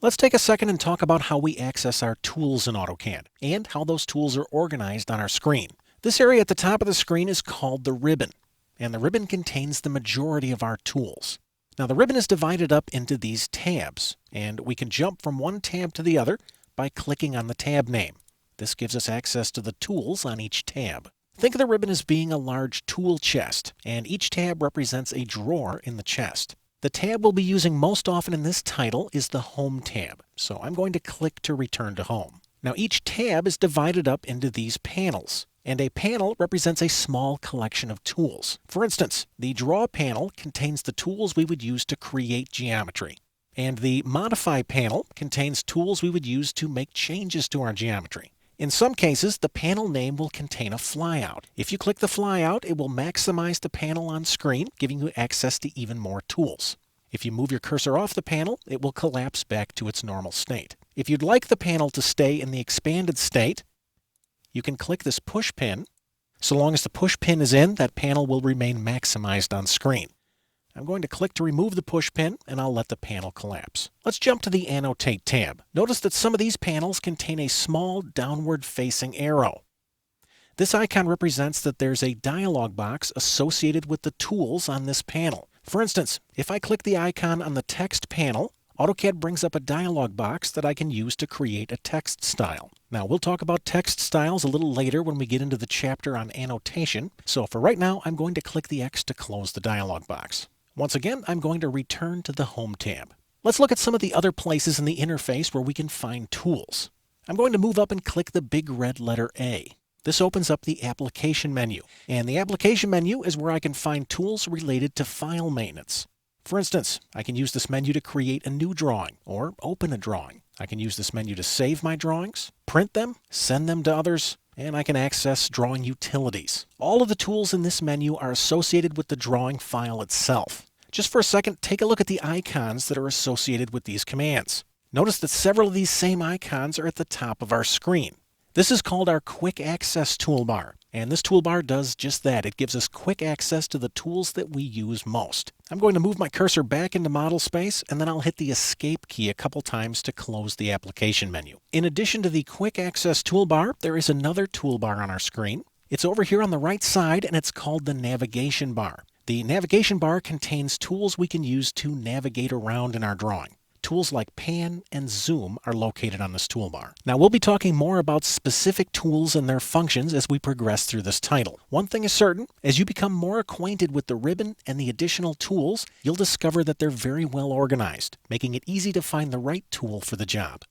Let's take a second and talk about how we access our tools in AutoCAD and how those tools are organized on our screen. This area at the top of the screen is called the ribbon, and the ribbon contains the majority of our tools. Now the ribbon is divided up into these tabs, and we can jump from one tab to the other by clicking on the tab name. This gives us access to the tools on each tab. Think of the ribbon as being a large tool chest, and each tab represents a drawer in the chest. The tab we'll be using most often in this title is the Home tab, so I'm going to click to return to Home. Now each tab is divided up into these panels, and a panel represents a small collection of tools. For instance, the Draw panel contains the tools we would use to create geometry, and the Modify panel contains tools we would use to make changes to our geometry. In some cases, the panel name will contain a flyout. If you click the flyout, it will maximize the panel on screen, giving you access to even more tools. If you move your cursor off the panel, it will collapse back to its normal state. If you'd like the panel to stay in the expanded state, you can click this push pin. So long as the push pin is in, that panel will remain maximized on screen. I'm going to click to remove the push pin, and I'll let the panel collapse. Let's jump to the Annotate tab. Notice that some of these panels contain a small downward-facing arrow. This icon represents that there's a dialog box associated with the tools on this panel. For instance, if I click the icon on the Text panel, AutoCAD brings up a dialog box that I can use to create a text style. Now, we'll talk about text styles a little later when we get into the chapter on annotation, so for right now, I'm going to click the X to close the dialog box. Once again, I'm going to return to the Home tab. Let's look at some of the other places in the interface where we can find tools. I'm going to move up and click the big red letter A. This opens up the Application menu, and the Application menu is where I can find tools related to file maintenance. For instance, I can use this menu to create a new drawing or open a drawing. I can use this menu to save my drawings, print them, send them to others, and I can access drawing utilities. All of the tools in this menu are associated with the drawing file itself. Just for a second, take a look at the icons that are associated with these commands. Notice that several of these same icons are at the top of our screen. This is called our Quick Access toolbar, and this toolbar does just that. It gives us quick access to the tools that we use most. I'm going to move my cursor back into model space, and then I'll hit the Escape key a couple times to close the Application menu. In addition to the Quick Access toolbar, there is another toolbar on our screen. It's over here on the right side, and it's called the Navigation bar. The Navigation bar contains tools we can use to navigate around in our drawing. Tools like Pan and Zoom are located on this toolbar. Now we'll be talking more about specific tools and their functions as we progress through this title. One thing is certain, as you become more acquainted with the ribbon and the additional tools, you'll discover that they're very well organized, making it easy to find the right tool for the job.